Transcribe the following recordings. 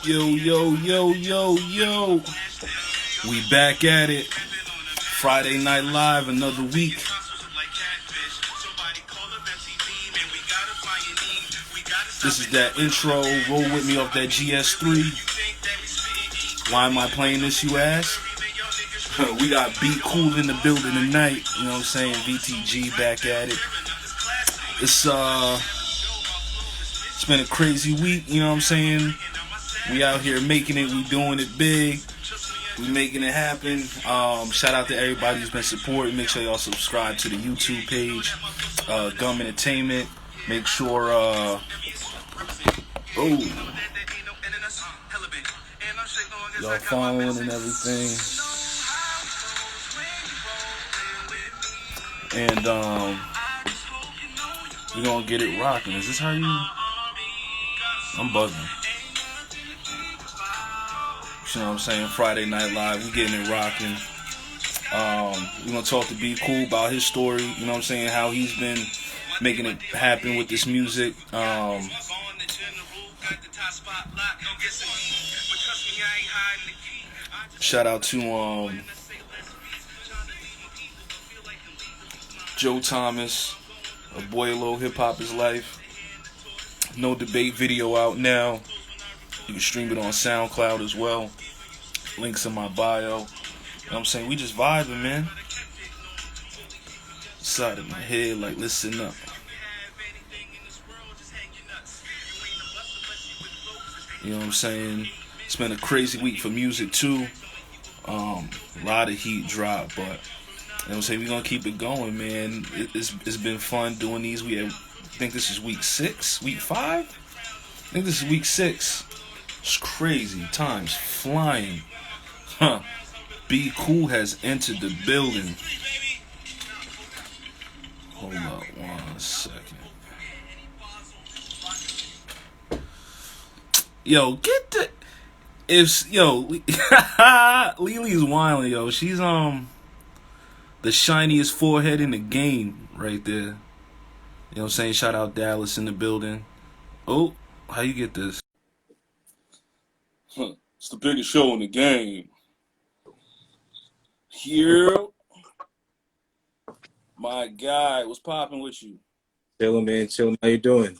Yo, yo, yo, yo, yo. We back at it. Friday Night Live, another week. This is that intro. Roll with me off that GS3. Why am I playing this, you ask? We got B.Cool in the building tonight. You know what I'm saying? VTG back at it. It's been a crazy week, you know what I'm saying? We out here making it, we doing it big. We making it happen. Shout out to everybody who's been supporting. Make sure y'all subscribe to the YouTube page, G.U.M Entertainment. Make sure, y'all following and everything. And we're gonna get it rocking. Is this how you? I'm buzzing. You know what I'm saying? Friday Night Live, we getting it rocking. We're gonna talk to B.Cool about his story. You know what I'm saying? How he's been making it happen with this music. Shout out to Joe Thomas, A Boy Hip Hop is Life. No Debate video out now. You can stream it on SoundCloud as well. Links in my bio. You know what I'm saying? We just vibing, man. Side of my head, like, listen up. You know what I'm saying? It's been a crazy week for music, too. A lot of heat dropped, but, you know what I'm saying? We're going to keep it going, man. It's been fun doing these. I think this is week 6? Week 5? I think this is week 6. It's crazy. Time's flying. Huh. B.Cool has entered the building. Hold up 1 second. Yo, get the... Lily's wilding, yo. She's, the shiniest forehead in the game right there. You know what I'm saying? Shout out Dallas in the building. Oh, how you get this? It's the biggest show in the game. Here, my guy, what's popping with you? Chilling, man. Chilling. How you doing?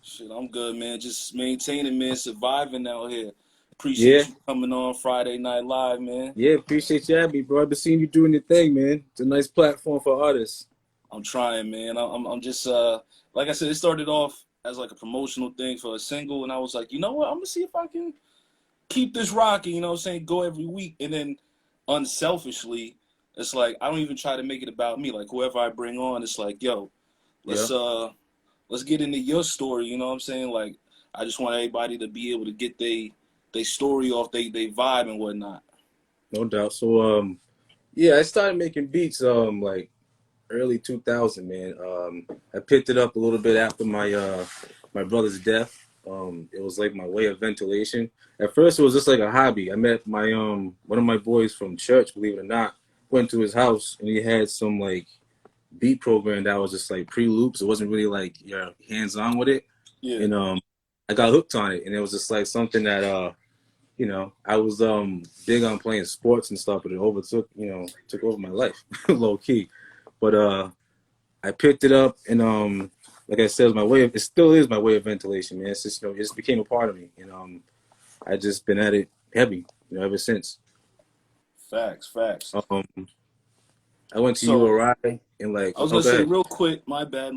Shit, I'm good, man. Just maintaining, man. Surviving out here. Appreciate you coming on Friday Night Live, man. Yeah, appreciate you having me, bro. I've been seeing you doing your thing, man. It's a nice platform for artists. I'm trying, man. I'm just like I said, it started off as like a promotional thing for a single, and I was like, you know what? I'm gonna see if I can keep this rocking. You know what I'm saying? Go every week, and then unselfishly, it's like I don't even try to make it about me. Like whoever I bring on, it's like, yo, let's get into your story. You know what I'm saying? Like I just want everybody to be able to get they story off, they vibe and whatnot. No doubt. So yeah, I started making beats like early 2000, man. I picked it up a little bit after my my brother's death. It was like my way of ventilation. At first, it was just like a hobby. I met my one of my boys from church, believe it or not. Went to his house and he had some like beat program that was just like pre-loops. It wasn't really like you're hands-on with it. Yeah. And I got hooked on it, and it was just like something that you know, I was big on playing sports and stuff, but it took over my life, low key. But I picked it up, and like I said, it still is my way of ventilation, man. It's just, it just became a part of me, and I just been at it heavy, ever since. Facts. I went to URI and like. I was gonna say real quick, my bad.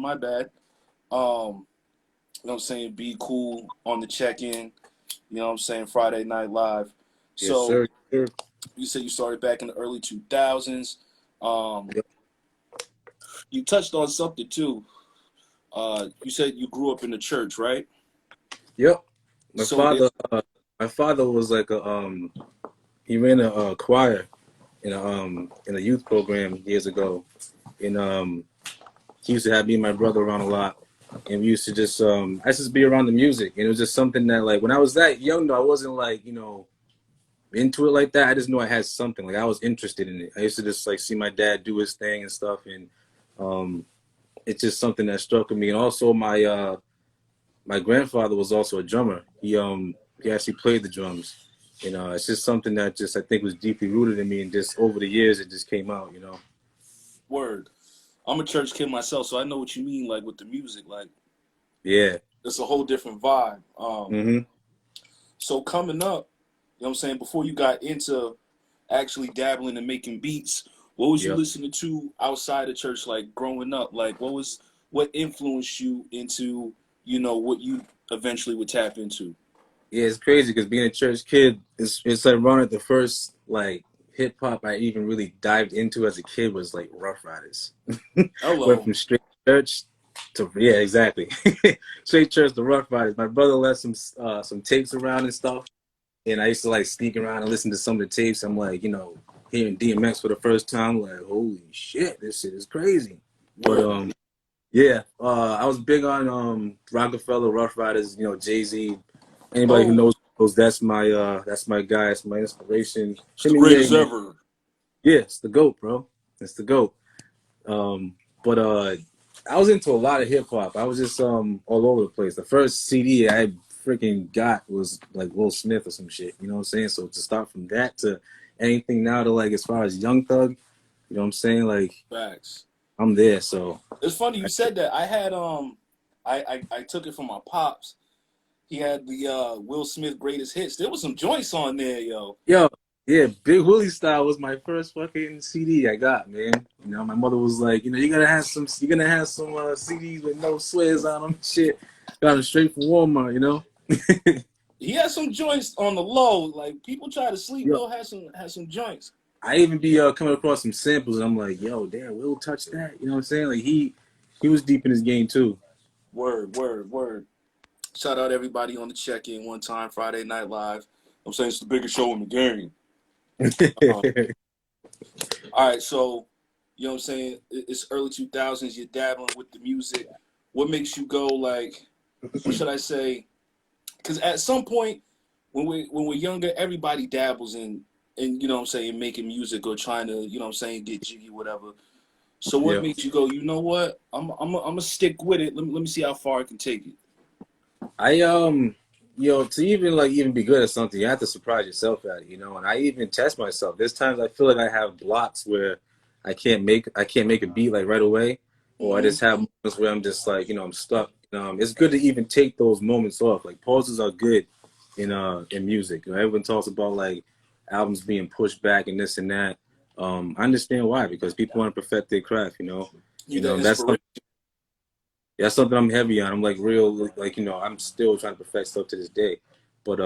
You know what I'm saying? B.Cool on the check-in. You know what I'm saying? Friday Night Live. So, yes, sir. You said you started back in the early 2000s. You touched on something too. You said you grew up in the church, right? Yep. My father was like he ran a choir in a youth program years ago, and he used to have me and my brother around a lot. And we used to just, I used to just be around the music. And it was just something that, like, when I was that young, though, I wasn't, like, into it like that. I just knew I had something. Like, I was interested in it. I used to just, like, see my dad do his thing and stuff. And it's just something that struck with me. And also, my grandfather was also a drummer. He he actually played the drums. You know, it's just something that just I think was deeply rooted in me, and just over the years it just came out. You know. Word. I'm a church kid myself, so I know what you mean. Like with the music, like Yeah. it's a whole different vibe. Mm-hmm. So coming up, you know what I'm saying, before you got into actually dabbling and making beats, what was you Yep. listening to outside of church, like growing up? Like what influenced you into, what you eventually would tap into? Yeah, it's crazy because being a church kid, it's ironic. The first like hip hop I even really dived into as a kid was like Rough Riders. Went Hello. from straight church to yeah, exactly, straight church to Rough Riders. My brother left some tapes around and stuff, and I used to like sneak around and listen to some of the tapes. I'm like, hearing DMX for the first time, like, holy shit, this shit is crazy. But Word. yeah, I was big on Rockefeller, Rough Riders, Jay-Z. Anybody who Oh, knows that's my guy, that's my inspiration. it's the Hemingway, greatest man. ever. Yeah, it's the GOAT, bro. It's the GOAT. But I was into a lot of hip hop. I was just all over the place. The first CD I freaking got was like Will Smith or some shit. You know what I'm saying? So to start from that to anything now to like as far as Young Thug, you know what I'm saying? Like Facts. I'm there. So It's funny you said that. I had I took it from my pops. He had the Will Smith greatest hits. There was some joints on there, yo. yo, yeah, Big Willie Style was my first fucking CD I got, man. My mother was like, you're gonna have some CDs with no swears on them, shit. Got them straight from Walmart. He had some joints on the low. Like people try to sleep. Yo, Will had some joints. I even be coming across some samples, and I'm like, yo, damn, Will touch that. You know what I'm saying? Like he was deep in his game too. Word, word, word. Shout out everybody on the check-in one time Friday Night Live. I'm saying it's the biggest show in the game. Uh, all right, so you know what I'm saying? It's early 2000s. You're dabbling with the music. What makes you go like? What should I say? Because at some point when we're younger, everybody dabbles in what I'm saying, making music or trying to what I'm saying, get jiggy, whatever. So what Yeah. makes you go? You know what? I'm gonna stick with it. Let me see how far I can take it. I to even be good at something, you have to surprise yourself at it, and I even test myself. There's times I feel like I have blocks where I can't make a beat like right away, or I Mm-hmm. just have moments where I'm just like, I'm stuck. It's good to even take those moments off. Like pauses are good in music. Everyone talks about like albums being pushed back and this and that. I understand why, because people want to perfect their craft, You the that's inspiration. that's something I'm heavy on. I'm like real, like I'm still trying to perfect stuff to this day. But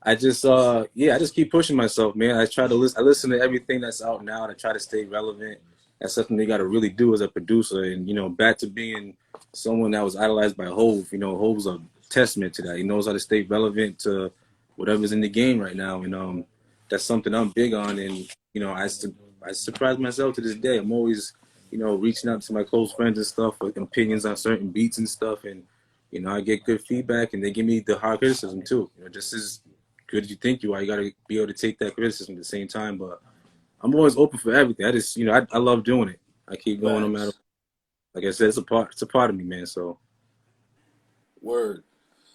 I just I just keep pushing myself, man. I try to listen. I listen to everything that's out now, and I try to stay relevant. That's something they got to really do as a producer. And back to being someone that was idolized by Hove. Hove's a testament to that. He knows how to stay relevant to whatever's in the game right now, and that's something I'm big on. And I surprise myself to this day. I'm always reaching out to my close friends and stuff with opinions on certain beats and stuff. And, I get good feedback and they give me the hard criticism too. Just as good as you think you are, you got to be able to take that criticism at the same time. But I'm always open for everything. I just, I love doing it. I keep going no matter, Facts. like I said, it's a part of me, man. So, Word.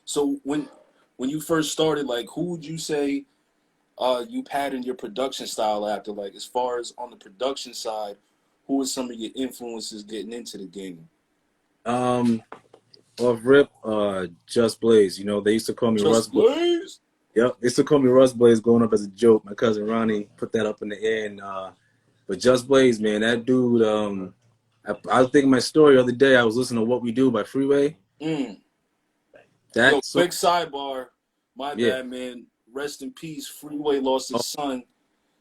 So when you first started, like who would you say you patterned your production style after? Like as far as on the production side, who are some of your influences getting into the game? um, off rip, Just Blaze, they used to call me Russ Just Blaze. Blaze. Yep, they used to call me Russ Blaze growing up as a joke. My cousin Ronnie put that up in the air, and but Just Blaze, man, that dude. I was thinking my story the other day. I was listening to "What We Do" by Freeway. Mm. Yo, That song, quick sidebar. My yeah, bad, man. Rest in peace. Freeway lost oh, his son.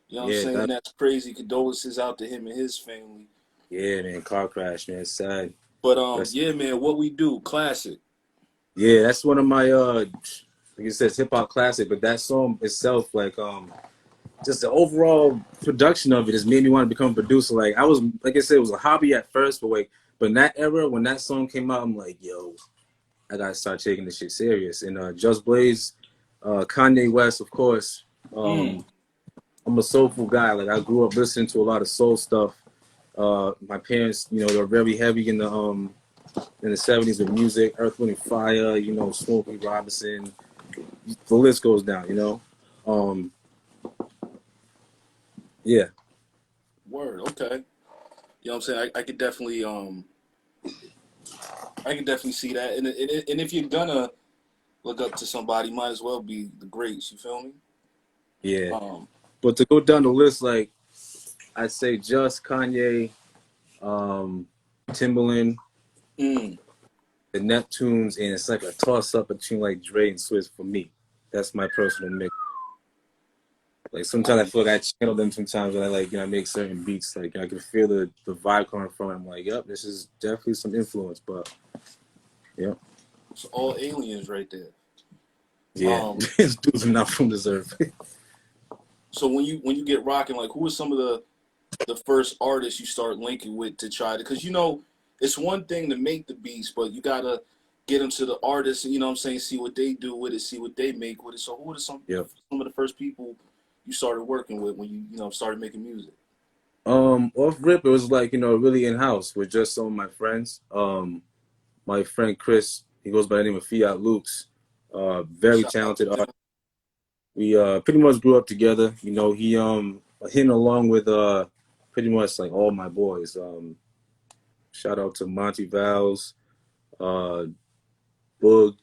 You know what I'm yeah, saying? That's crazy. Condolences out to him and his family. yeah, man, car crash, man, it's sad. But Rest, yeah, man, what we do, classic. yeah, that's one of my like you said, hip hop classic. But that song itself, like just the overall production of it has made me want to become a producer. Like I was, like I said, it was a hobby at first, but in that era when that song came out, I'm like, yo, I gotta start taking this shit serious. And Just Blaze, Kanye West, of course. Mm. I'm a soulful guy. Like I grew up listening to a lot of soul stuff. My parents, they're very heavy in the '70s with music, Earth, Wind and Fire. Smokey Robinson, the list goes down, you know. Yeah. Word. Okay. You know what I'm saying? I could definitely see that. And if you're gonna look up to somebody, might as well be the greats. You feel me? Yeah. Um. But to go down the list, like I'd say just Kanye, Timbaland, Mm, the Neptunes, and it's like a toss up between like Dre and Swizz for me. That's my personal mix. Like I sometimes I get feel like I channel them sometimes when I like I make certain beats. Like I can feel the vibe coming from it. I'm like, yep, this is definitely some influence. But yeah, it's all aliens right there. yeah, Um. these dudes are not from the earth. So when you get rocking, like who are some of the first artists you start linking with to try to? Because it's one thing to make the beats, but you gotta get them to the artists, and you know what I'm saying, see what they do with it, see what they make with it. So who are Yep. some of the first people you started working with when you started making music? Off rip, it was like really in house with just some of my friends. My friend Chris, he goes by the name of Fiat Lukes. Very Shout out to talented them. artist. We pretty much grew up together. Him along with pretty much like all my boys. Shout out to Monty Valls, uh, Boog,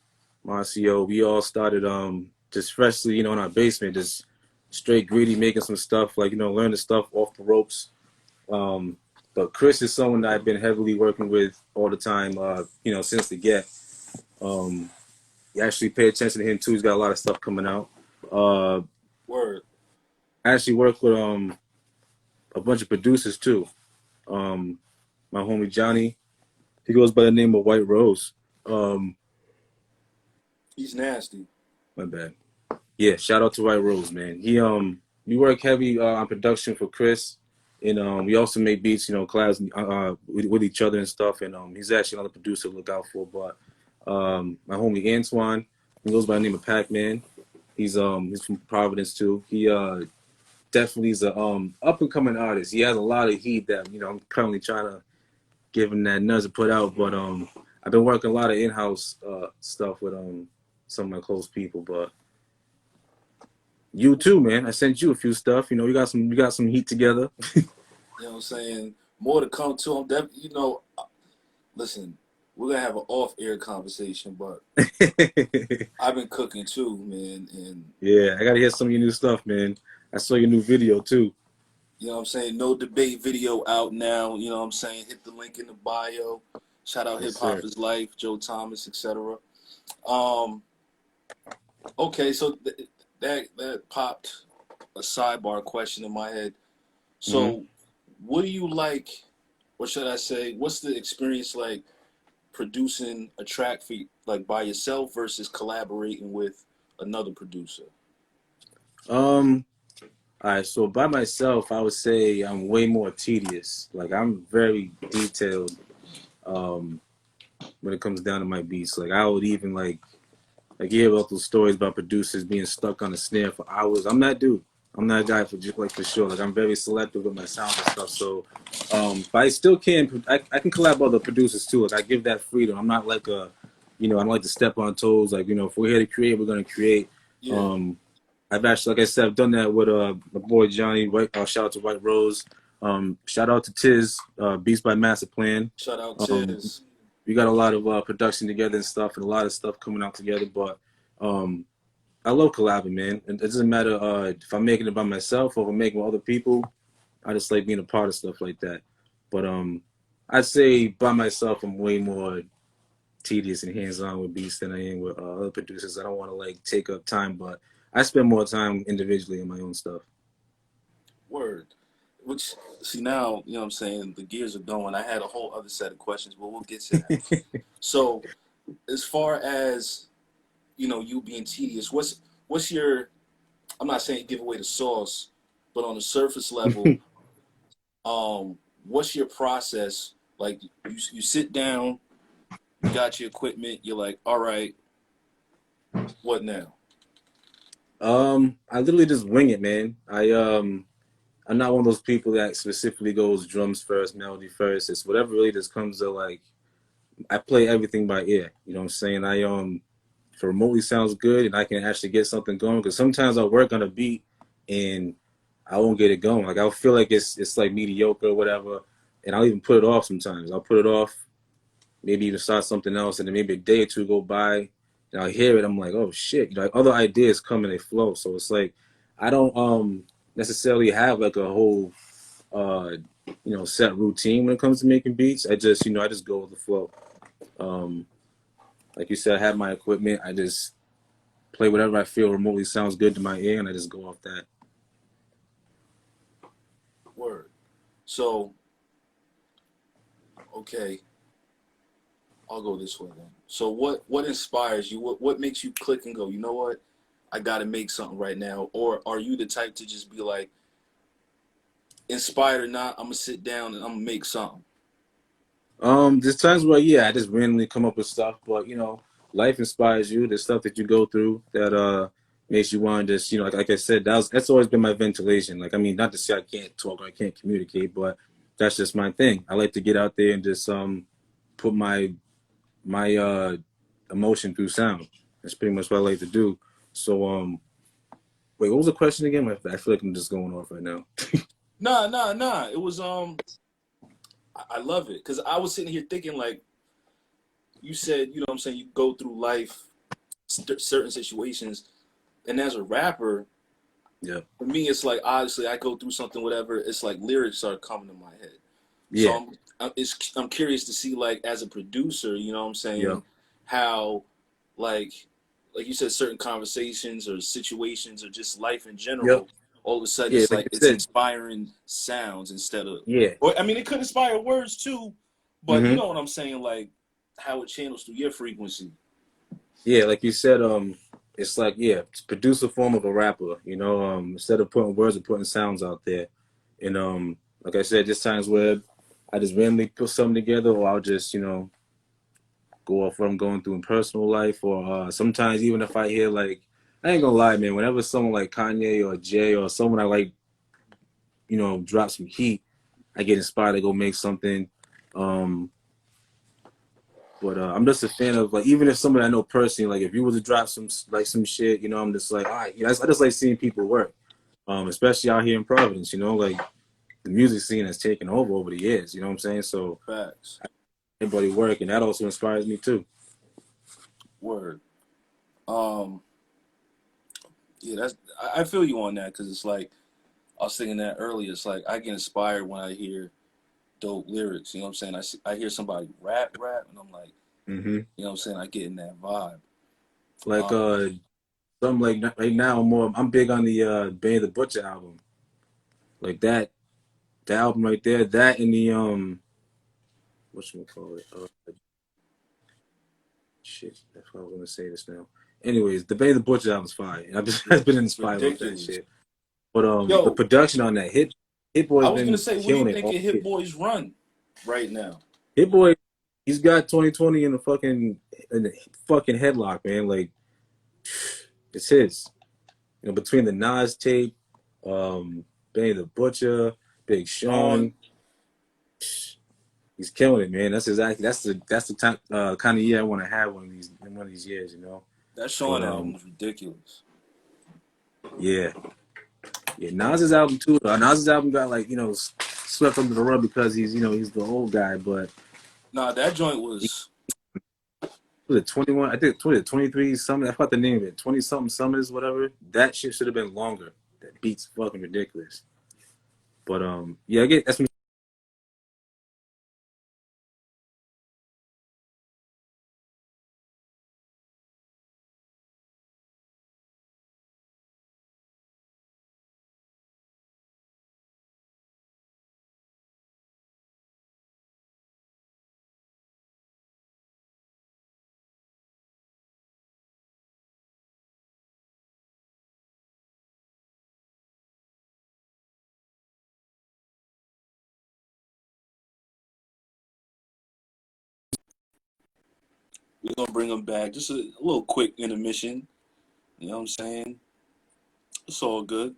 Marcio. We all started just freshly, in our basement, just straight greedy, making some stuff like learning stuff off the ropes. Um, but Chris is someone that I've been heavily working with all the time. Since the get. Um, you actually pay attention to him too. He's got a lot of stuff coming out. Uh, Word. I actually work with a bunch of producers too. Um, my homie Johnny, he goes by the name of White Rose. Um, He's nasty. my bad. Yeah, shout out to Wright Roseman. We work heavy on production for Chris, and we also make beats, collabs with each other and stuff. And he's actually another producer to look out for. But my homie Antoine, he goes by the name of Pac Man. He's from Providence too. He definitely is a up and coming artist. He has a lot of heat that I'm currently trying to give him that nudge to put out. But I've been working a lot of in house stuff with some of my close people, but. You too, man. I sent you a few stuff. We got some heat together. You know what I'm saying? More to come too. I'm definitely, listen, we're gonna have an off-air conversation, but I've been cooking too, man, and Yeah, I gotta hear some of your new stuff, man. I saw your new video too. you know what I'm saying? No Debate video out now. You know what I'm saying? Hit the link in the bio. Shout out Yes, Hip Hop sir. is Life, Joe Thomas, etc. Um, okay, so that popped a sidebar question in my head. hmm So, what do you like, or should I say, what's the experience like producing a track for like by yourself versus collaborating with another producer? Um, all right. So by myself, I would say I'm way more tedious. Like I'm very detailed. Um, when it comes down to my beats, like I would even like you hear about those stories about producers being stuck on a snare for hours. I'm that dude. I'm that guy for sure. Like I'm very selective with my sound and stuff. So, but I still can. I can collab with other producers too. Like I give that freedom. I'm not like I don't like to step on toes. Like if we're here to create, we're gonna create. Yeah, Um, I've actually, like I said, I've done that with my boy Johnny. Shout out to White Rose. Shout out to Tiz, Beats by Master Plan. shout out Um, Tiz. we got a lot of production together and stuff, and a lot of stuff coming out together. But um, I love collabing, man. It doesn't matter if I'm making it by myself or if I'm making with other people. I just like being a part of stuff like that. But I'd say by myself, I'm way more tedious and hands-on with beats than I am with other producers. I don't want to like take up time, but I spend more time individually in my own stuff. Word. Which see now, you know what I'm saying, the gears are going. I had a whole other set of questions, but we'll get to that. So as far as, you being tedious, what's your, I'm not saying give away the sauce, but on the surface level, what's your process? Like you sit down, you got your equipment, you're like, all right, what now? I literally just wing it, man. I'm not one of those people that specifically goes drums first, melody first. It's whatever really just comes to like. I play everything by ear. You know what I'm saying? if it remotely sounds good and I can actually get something going. Because sometimes I'll work on a beat and I won't get it going. Like I'll feel like it's like mediocre or whatever, and I'll even put it off sometimes. I'll put it off, maybe even start something else, and then maybe a day or two go by, and I'll hear it. I'm like, oh shit, you know, like other ideas come and they flow. So it's like I don't necessarily have like a whole you know, set routine when it comes to making beats. I just, you know, I just go with the flow. Like you said, I have my equipment. I just play whatever I feel remotely sounds good to my ear, and I just go off that. Word. So, okay, I'll go this way then. So, what inspires you? What makes you click and go, you know what? I got to make something right now. Or are you the type to just be like, inspired or not, I'm gonna sit down and I'm gonna make something? There's times where yeah, I just randomly come up with stuff, but you know, life inspires you. There's stuff that you go through that makes you want to just, you know, like I said, that's always been my ventilation. Like I mean, not to say I can't talk or I can't communicate, but that's just my thing. I like to get out there and just put my emotion through sound. That's pretty much what I like to do. So wait, what was the question again? I feel like I'm just going off right now. Nah. It was I love it because I was sitting here thinking like you said, you know what I'm saying, you go through life, certain situations, and as a rapper, Yeah. for me, it's like obviously I go through something, whatever. It's like lyrics are coming to my head. Yeah. So I'm curious to see like as a producer, you know what I'm Yeah. saying, how like you said, certain conversations or situations or just life in Yep. general, all of a sudden Yeah. it's Like like I it's said. inspiring sounds instead of, Yeah. or I mean it could inspire words too, but you Mm-hmm. know what I'm saying, like how it channels through your frequency. Yeah, like you said, it's like yeah, produce a form of a rapper. You know, instead of putting words or putting sounds out there, and like I said, just times where I just randomly put something together, or I'll just you know go off what I'm going through in personal life, or sometimes even if I hear like I ain't gonna lie, man, whenever someone like Kanye or Jay or someone I like, you know, drop some heat, I get inspired to go make something. Um, But I'm just a fan of like even if somebody I know personally, like if you were to drop some shit, you know, I'm just like, all right, you know, I just like seeing people work, especially out here in Providence, you know, like the music scene has taken over the years, you know what I'm saying? So Facts. everybody work, and that also inspires me too. Word. Um, yeah, that's I feel you on that because it's like I was thinking that earlier. It's like I get inspired when I hear dope lyrics. You know what I'm saying? I hear somebody rap, and I'm like, Hmm. you know what I'm saying? I get in that vibe. Like Um, some like right now I'm big on the Benny the Butcher album, like that the album right there, that and the what you call it shit, that's what I was gonna say this now. Anyways, the Benny the Butcher album's fire. I've just I've been inspired off that ridiculous. shit. But the Yo, production on that Hit I Boy's was gonna been say, what do you killing it think all of Hit year. Boy's run right now? Hit Boy, he's got 2020 in the fucking headlock, man. Like it's his. You know, between the Nas tape, Benny the Butcher, Big Sean, Sean, he's killing it, man. That's the time kind of year I want to have one of these years, you know. that But Sean album was ridiculous. yeah, yeah. Nas's album too. Nas's album got like you know swept under the rug because he's you know he's the old guy, but Nah, that joint was was it 21? I think 23 something. I forgot the name of it. 20 something summers, whatever. That shit should have been longer. That beat's fucking ridiculous. But yeah, I get that's we're gonna bring him back. Just a little quick intermission. You know what I'm saying? It's all good.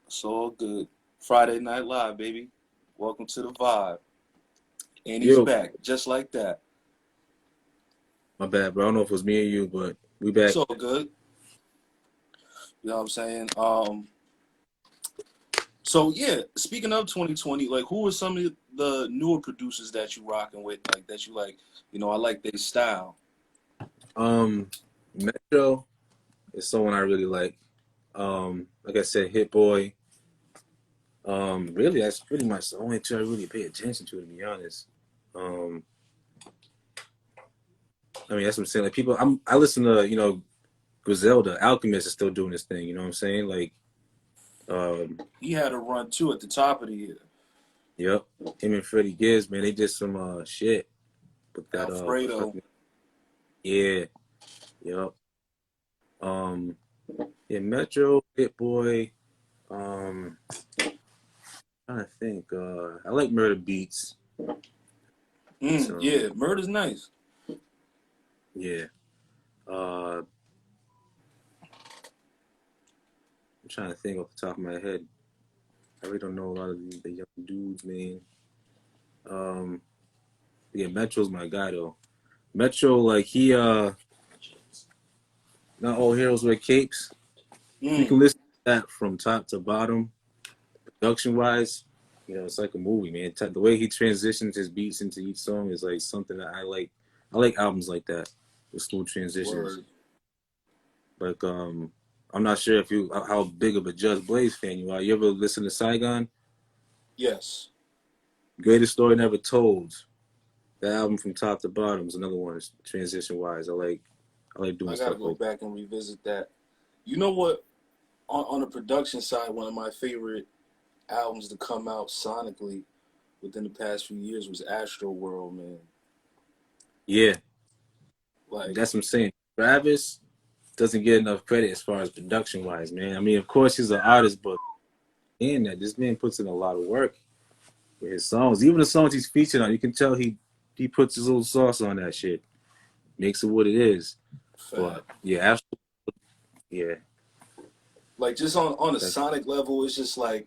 It's all good. Friday Night Live, baby. Welcome to the vibe. And he's yo. back, just like that. My bad, bro. I don't know if it was me or you, but we back. It's all good. You know what I'm saying? So yeah, speaking of 2020, like who are some of the newer producers that you rocking with, like that you like? You know, I like their style. Metro is someone I really like I said, Hit Boy. Really, that's pretty much the only two I really pay attention to be honest. Um, I mean, that's what I'm saying. Like people, I listen to Griselda, Alchemist is still doing this thing. You know what I'm saying? Like, He had a run too at the top of the year. yep, him and Freddie Gibbs, man, they did some shit with that Alfredo. yeah, yep. Um, yeah, Metro, Hit Boy. Trying to think. I like Murder Beats. Yeah, Murder's nice. Yeah. I'm trying to think off the top of my head. I really don't know a lot of the young dudes, man. Um, yeah, Metro's my guy though. Metro, like not all heroes wear capes. You can listen to that from top to bottom, production wise. It's like a movie, man. The way he transitions his beats into each song is like something that I like. I like albums like that with smooth transitions. Word. Like, I'm not sure if you how big of a Just Blaze fan you are. You ever listen to Saigon? Yes. Greatest Story Never Told. The album from top to bottom is another one. Transition wise, I like doing I gotta stuff go like back and revisit that. You know what? On the production side, one of my favorite albums to come out sonically within the past few years was Astro World, man. yeah. Like, That's what I'm saying. Travis doesn't get enough credit as far as production wise, man. I mean, of course he's an artist, but in that this man puts in a lot of work with his songs. Even the songs he's featured on, you can tell he puts his little sauce on that shit, makes it what it is. fat. But yeah, absolutely, yeah. Like just on a That's, sonic level, it's just like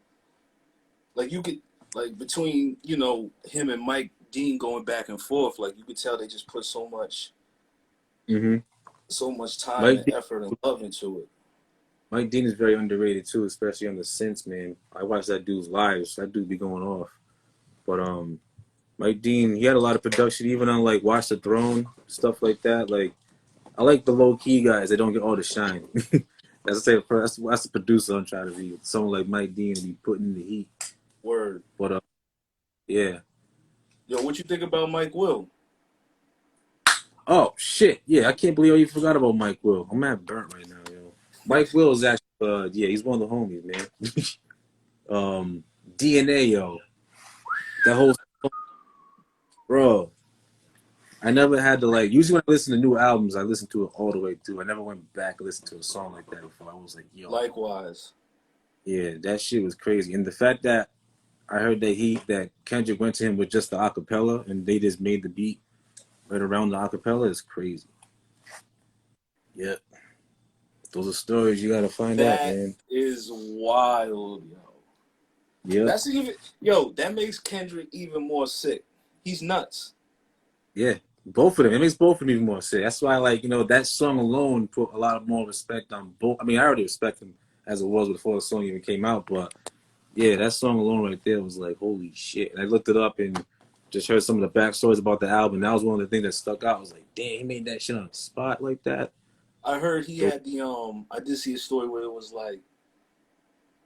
you could like between him and Mike Dean going back and forth, like you could tell they just put mm-hmm. so much time Mike and effort and love into it. Mike Dean is very underrated too, especially on the synths, man. I watch that dude's lives. That dude be going off. But Mike Dean, he had a lot of production, even on like Watch the Throne, stuff like that. Like I like the low key guys that don't get all the shine. That's the producer I'm trying to be. Someone like Mike Dean be putting the heat. Word. But yeah. Yo, what you think about Mike Will? Oh shit, yeah. I can't believe I even forgot about Mike Will. I'm mad burnt right now, yo. Mike Will is actually, yeah, he's one of the homies, man. DNA, yo. That whole bro. I never had to like. Usually when I listen to new albums, I listen to it all the way through. I never went back and listened to a song like that before. I was like, yo, Likewise. yeah, that shit was crazy. And the fact that I heard that Kendrick went to him with just the acapella and they just made the beat right around the acapella is crazy. Yeah, those are stories you gotta find out, That man. is wild, yo. Yep. That's even yo. That makes Kendrick even more sick. He's nuts. Yeah, both of them. It makes both of them even more sick. That's why, like, that song alone put a lot more respect on both. I mean, I already respect him as it was before the song even came out, but yeah, that song alone right there was like, holy shit. And I looked it up and just heard some of the backstories about the album. That was one of the things that stuck out. I was like, damn, he made that shit on the spot like that. I heard he Dope. had I did see a story where it was like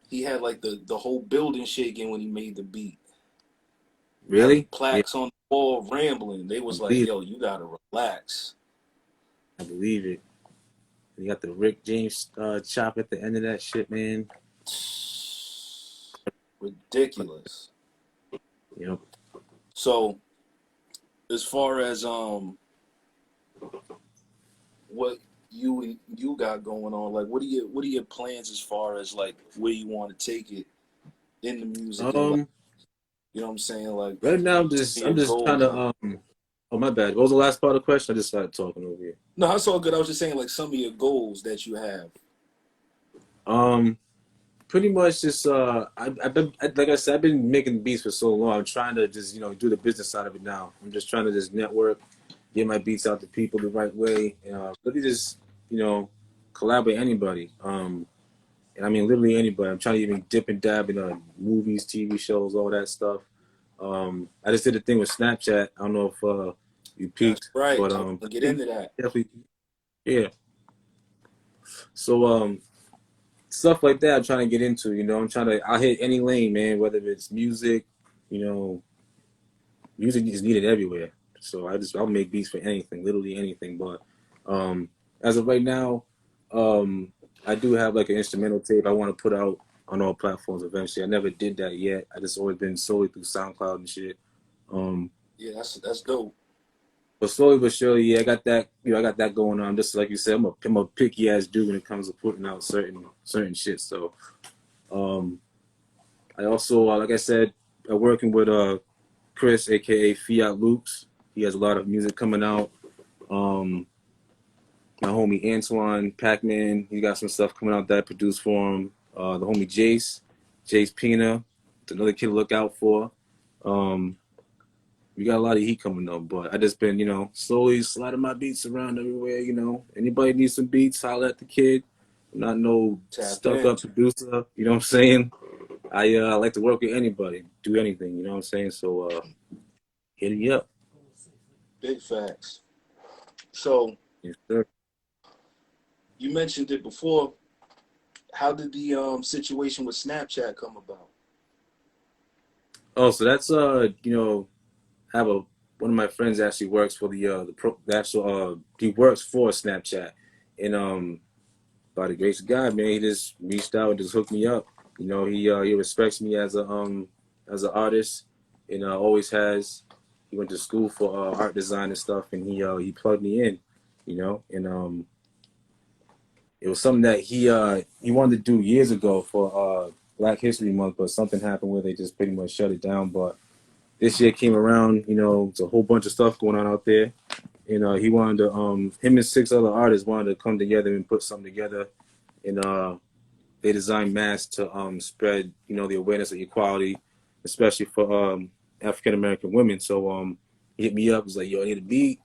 he had like the whole building shaking when he made the beat. Had the Really? Yeah, plaques on the wall rambling. They I was like, believe it. yo, you gotta relax. I believe it. You got the Rick James chop at the end of that shit, man. Ridiculous. Yep. So as far as what you got going on, like what are your plans as far as like where you want to take it in the music and like Um, you know what I'm saying, like right now some of I'm your just trying goals. to oh my bad. What was the last part of the question? I just started talking over here. No, that's all good. I was just saying like some of your goals that you have. Um, pretty much just I've been like I said, I've been making beats for so long. I'm trying to just do the business side of it now. I'm just trying to just network, get my beats out to people the right way, and really just, you know, collaborate with anybody. And I mean, literally anybody. I'm trying to even dip and dab in movies, TV shows, all that stuff. I just did a thing with Snapchat. I don't know if you That's peeked, right. but I want to get into that. definitely, yeah. So stuff like that I'm trying to get into. You know, I'll hit any lane, man. Whether it's music, you know, music is needed everywhere. So I'll make beats for anything, literally anything. But as of right now, um, I do have like an instrumental tape I want to put out on all platforms eventually. I never did that yet. I just always been solely through SoundCloud and shit. Yeah, that's dope. But slowly but surely, yeah, I got that. I got that going on. Just like you said, I'm a picky ass dude when it comes to putting out certain shit. So I also, like I said, working with Chris, aka Fiat Loops. He has a lot of music coming out. Um, my homie Antoine Pac-Man, he got some stuff coming out that I produced for him. The homie Jace Pina, it's another kid to look out for. We got a lot of heat coming up, but I just been, slowly sliding my beats around everywhere. Anybody needs some beats, holler at the kid. I'm not no stuck up producer. You know what I'm saying? I like to work with anybody, do anything. You know what I'm saying? So hit me up. Big facts. So, yes, sir. You mentioned it before. How did the situation with Snapchat come about? Oh, so that's have one of my friends actually works for the actual he works for Snapchat, and by the grace of God, man, he just reached out and just hooked me up. He respects me as an artist, and always has. He went to school for art design and stuff, and he plugged me in, and it was something that he wanted to do years ago for Black History Month, but something happened where they just pretty much shut it down. But this year came around, it's a whole bunch of stuff going on out there. And he wanted to, him and 6 other artists wanted to come together and put something together. And they designed masks to spread, the awareness of equality, especially for African American women. So he hit me up. He's like, "Yo, I need a beat."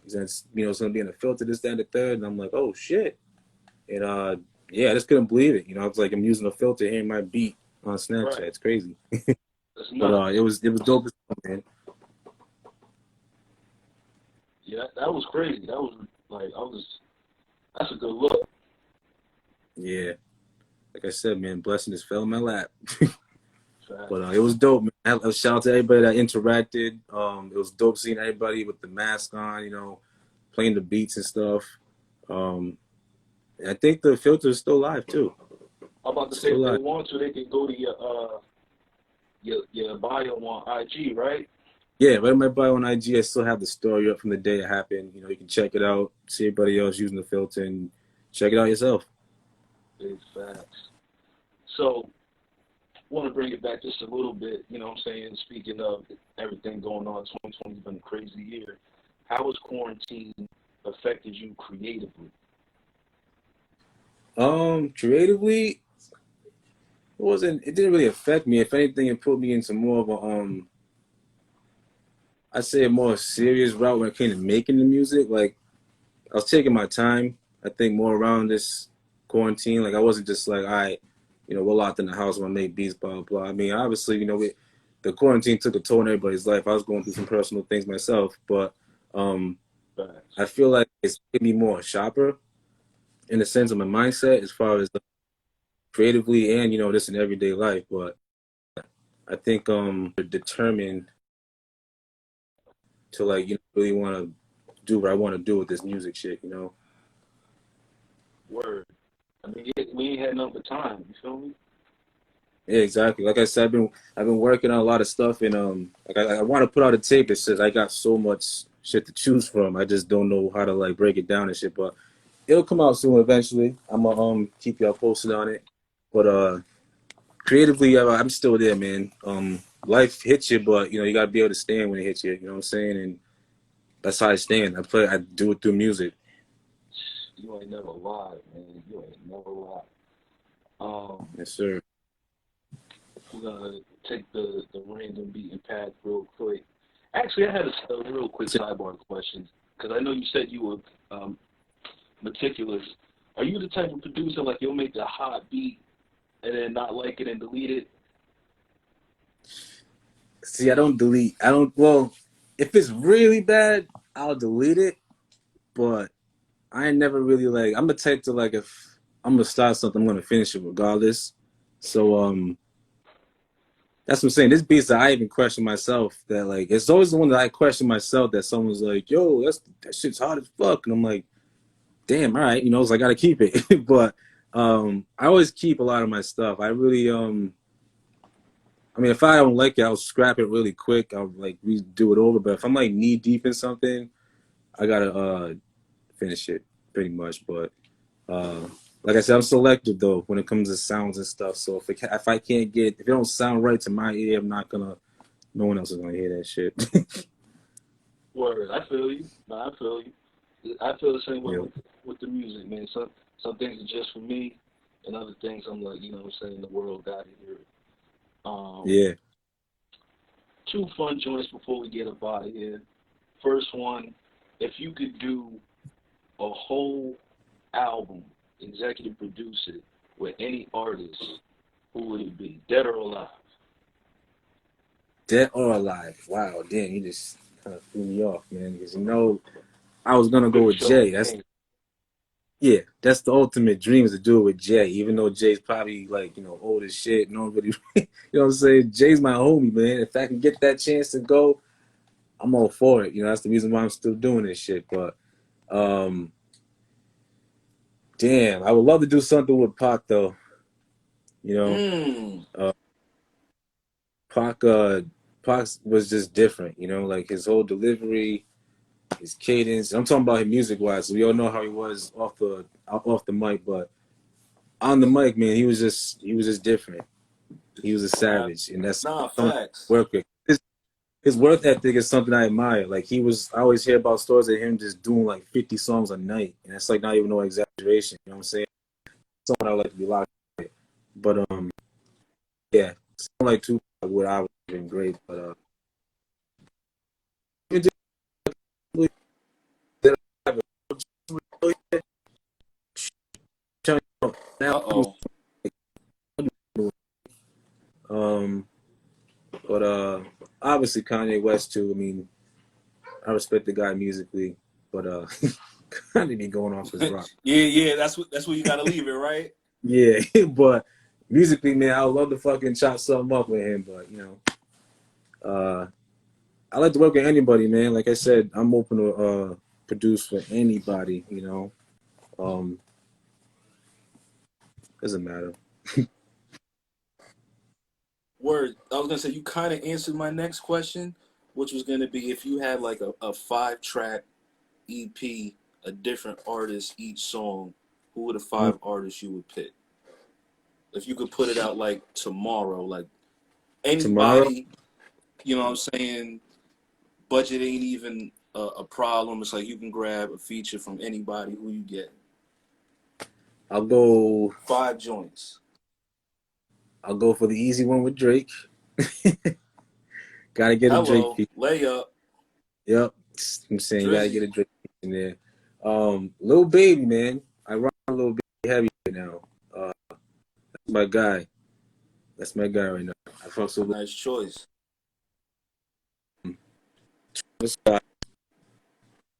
He said, "It's going to be in a filter, this, that, and the third." And I'm like, "Oh shit!" And yeah, I just couldn't believe it. I was like, I'm using a filter here in my beat on Snapchat. Right. It's crazy. But it was dope as hell, man. Yeah, that was crazy. That was that's a good look. Yeah. Like I said, man, blessing just fell in my lap. But it was dope, man. A shout out to everybody that interacted. It was dope seeing everybody with the mask on, playing the beats and stuff. I think the filter is still live too. I'm about to say, if they want to, they can go to your bio on IG, right? Yeah, right in my bio on IG, I still have the story up from the day it happened. You can check it out, see everybody else using the filter, and check it out yourself. Big facts. So, I want to bring it back just a little bit, speaking of everything going on, 2020 has been a crazy year. How has quarantine affected you creatively? Creatively, it didn't really affect me. If anything, it put me into more of a I'd say a more serious route when it came to making the music. Like, I was taking my time, I think, more around this quarantine. Like, I wasn't just like, all right, we're locked in the house, we'll make beats, blah, blah. I mean, obviously, the quarantine took a toll on everybody's life. I was going through some personal things myself, but I feel like it's made me more sharper in the sense of my mindset as far as creatively and, just in everyday life. But I think determined to, like, really want to do what I want to do with this music shit, Word. I mean, we ain't had nothing but time. You feel me? Yeah, exactly. Like I said, I've been working on a lot of stuff, and like I want to put out a tape that says I got so much shit to choose from. I just don't know how to like break it down and shit, but it'll come out soon eventually. I'm gonna keep y'all posted on it. But creatively, I'm still there, man. Life hits you, but you gotta be able to stand when it hits you. You know what I'm saying? And that's how I stand. I do it through music. You ain't never lied, man. You ain't never lied. Yes, sir. We're gonna take the random beaten path real quick. Actually, I had a real quick sidebar question. because I know you said you were meticulous. Are you the type of producer like you'll make a hot beat and then not like it and delete it? See, I don't delete. I don't. Well, if it's really bad, I'll delete it. But I ain't never really like. I'm the type to like if I'm gonna start something, I'm gonna finish it regardless. So that's what I'm saying. This beats that I even question myself. That like it's always the one that I question myself. That someone's like, "Yo, that shit's hard as fuck," and I'm like, "Damn, all right, you know, so I gotta keep it." But I always keep a lot of my stuff. I really I mean, if I don't like it, I'll scrap it really quick. I'll like redo it over. But if I'm like knee deep in something, I gotta finish it pretty much. But like I said, I'm selective though when it comes to sounds and stuff. So if I can't get if it don't sound right to my ear, I'm not gonna. No one else is gonna hear that shit. Word, I feel you. No, I feel you. I feel the same way Yep. with the music, man. Some things are just for me, and other things I'm like, you know what I'm saying, the world got to hear it. Yeah. Two fun joints before we get up out of here. First one, if you could do a whole album, executive produce it with any artist, who would it be, dead or alive? Dead or alive? Wow, damn, you just kind of threw me off, man. Because you know, I was gonna go Quick with show. Jay. That's the ultimate dream is to do it with Jay. Even though Jay's probably like old as shit, no one really, you know what I'm saying. Jay's my homie, man. If I can get that chance to go, I'm all for it. You know, that's the reason why I'm still doing this shit. But um, damn, I would love to do something with Pac though. You know, Pac, Pac was just different. You know, like his whole delivery, his cadence. I'm talking about him music wise. So we all know how he was off the mic, but on the mic, man, he was just different. He was a savage, and that's Nah, something facts. I work with. His work ethic is something I admire. Like I always hear about stories of him just doing like 50 songs a night, and that's like not even no exaggeration. You know what I'm saying? Someone I like to be locked with. But yeah, someone like Tupac would I would have been great. But Uh-oh. um, but obviously Kanye West too. I mean, I respect the guy musically, but Kanye be going off his rock. Yeah, that's where you gotta leave it, right? Yeah, but musically, man, I would love to fucking chop something up with him. But I like to work with anybody, man. Like I said, I'm open to produce for anybody. You know, doesn't matter. Word. I was gonna say you kind of answered my next question, which was gonna be if you had like a 5-track EP, a different artist each song, who were the 5 artists you would pick? If you could put it out like tomorrow, like Tomorrow, anybody, you know what I'm saying? Budget ain't even a problem. It's like you can grab a feature from anybody who you get. I'll go. 5 joints. I'll go for the easy one with Drake. Gotta get a Drake Hello, feature. layup, Yep, I'm saying you gotta get a Drizzy. Drake feature in there. Lil Baby, man, I rock Lil Baby heavy right now. That's my guy. That's my guy right now. I fuck so Nice choice. Travis Scott.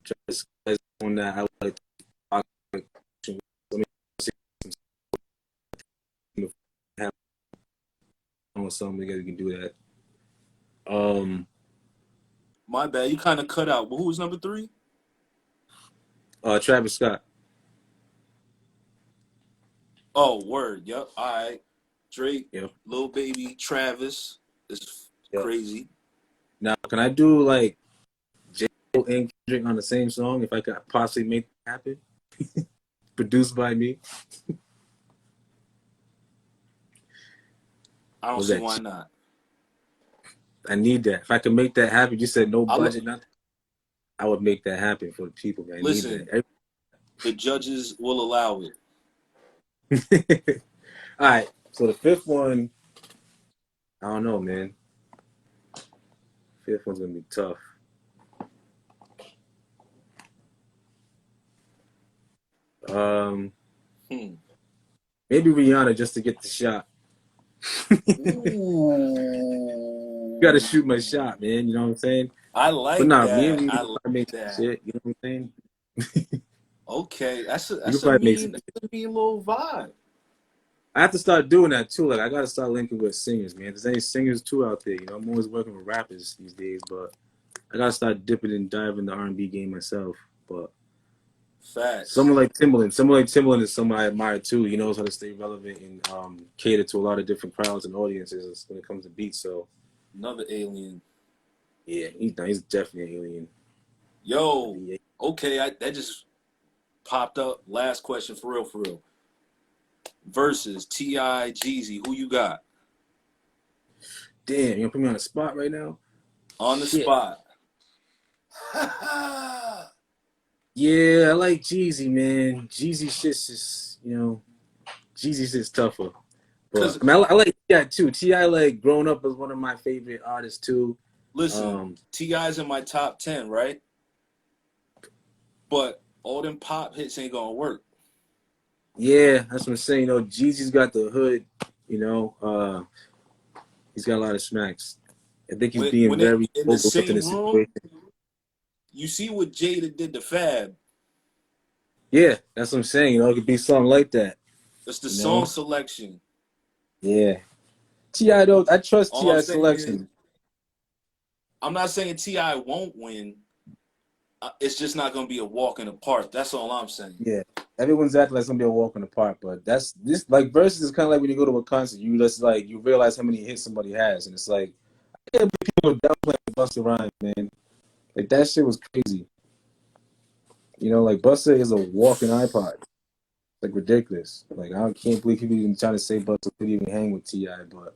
Travis Scott is on that. I like to talk. Let me see some have on something together. We can do that. My bad. You kind of cut out. But who was number 3? Travis Scott. Oh, word. Yep. All right. Drake, Yep. Lil Baby, Travis. It's Yep. crazy. Now, can I do like J.U.M and Kendrick on the same song if I could possibly make that happen? Produced by me. I don't Was see that why cheap? not. I need that. If I could make that happen, you said no I lo- budget, nothing. I would make that happen for the people, man. I need Listen. that. The judges will allow it. All right. So the fifth one, I don't know, man. Fifth one's gonna be tough. Um, Hmm. Maybe Rihanna just to get the shot. Ooh. Got to shoot my shot, man. You know what I'm saying? I But like nah, me and that. I Rihanna like probably make some that. shit. You know what I'm saying? Okay, We that's could probably make some. that's a mean little vibe. I have to start doing that too. Like I gotta start linking with singers, man. There's any singers too out there. You know, I'm always working with rappers these days, but I gotta start dipping and diving the R&B game myself. But Facts. someone like Timbaland is someone I admire too. He knows how to stay relevant and cater to a lot of different crowds and audiences when it comes to beats. So Another alien. yeah, he's definitely an alien. Yo, okay, that just popped up. Last question, for real, for real. Versus T.I. Jeezy, who you got? Damn, you gonna put me on the spot right now? On the Shit. spot. Yeah, I like Jeezy, man. Jeezy shit's just, Jeezy shit's tougher. But Cause I mean, I like T.I. too. T.I. like growing up as one of my favorite artists too. listen, T.I.'s in my top 10, right? But all them pop hits ain't gonna work. Yeah, that's what I'm saying. Jeezy's got the hood. He's got a lot of smacks. I think he's being When they very in the overlooked in same this room, situation. you see what Jada did to Fab. Yeah, that's what I'm saying. It could be something like that. It's the You know? song selection. Yeah. T.I. though, I trust All I'm T.I. saying is, selection. I'm not saying T.I. won't win. It's just not gonna be a walk in the park. That's all I'm saying. Yeah. Everyone's acting like it's gonna be a walk in the park, but that's this like versus is kind of like when you go to a concert, you just like you realize how many hits somebody has, and it's like I can't believe people downplaying Busta Rhymes, man. Like that shit was crazy. Like Busta is a walking iPod. Like ridiculous. Like I can't believe people even trying to say Busta could even hang with T.I. But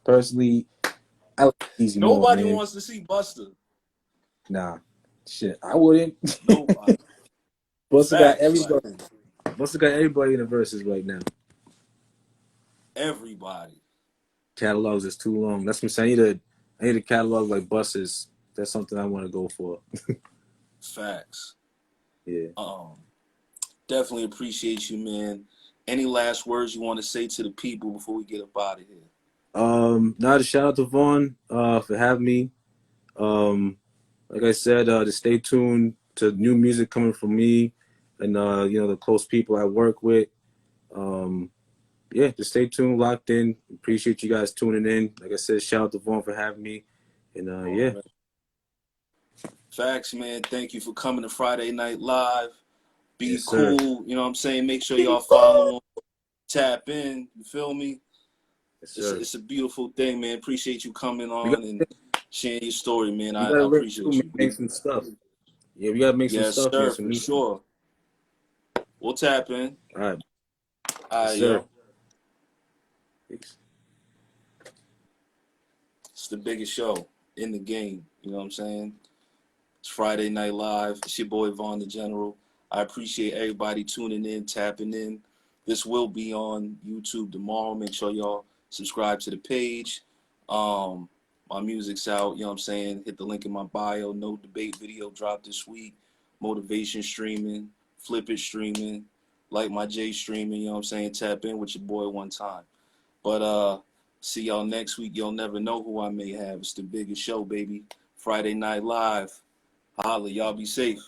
personally, I like Easy more, Nobody man. wants to see Buster. Nah, shit, I wouldn't. Nobody. Busta got Facts, like everybody. Busta got everybody in the verses right now. everybody. Catalogs is too long. That's what I'm saying. I need a catalog like Busta's. That's something I want to go for. Facts. Yeah. Definitely appreciate you, man. Any last words you want to say to the people before we get up out of here? Now to shout out to Vaughn for having me. Like I said, to stay tuned to new music coming from me and the close people I work with. Yeah, just stay tuned, locked in. Appreciate you guys tuning in. Like I said, shout out to Vaughn for having me. And yeah. Right. Facts, man. Thank you for coming to Friday Night Live. Yes, sir. B.Cool. You know what I'm saying? Make sure y'all follow him. Tap in. You feel me? Yes, sir. It's a beautiful thing, man. Appreciate you coming We on got and sharing your story, man. we I gotta link appreciate too, you. make some stuff. Yeah, we gotta make some Yes, stuff, man. sir, Some for new stuff. sure. We'll tap in. All right. All Yes, right, sir. yo. Peace. It's the biggest show in the game. You know what I'm saying? It's Friday Night Live. It's your boy Vaughn the General. I appreciate everybody tuning in, tapping in. This will be on YouTube tomorrow. Make sure y'all subscribe to the page. My music's out, you know what I'm saying? Hit the link in my bio. No Debate video dropped this week. Motivation streaming, Flip It streaming, Like My J streaming, you know what I'm saying? Tap in with your boy one time. But see y'all next week. You'll never know who I may have. It's the biggest show, baby. Friday Night Live. Holla, y'all be safe.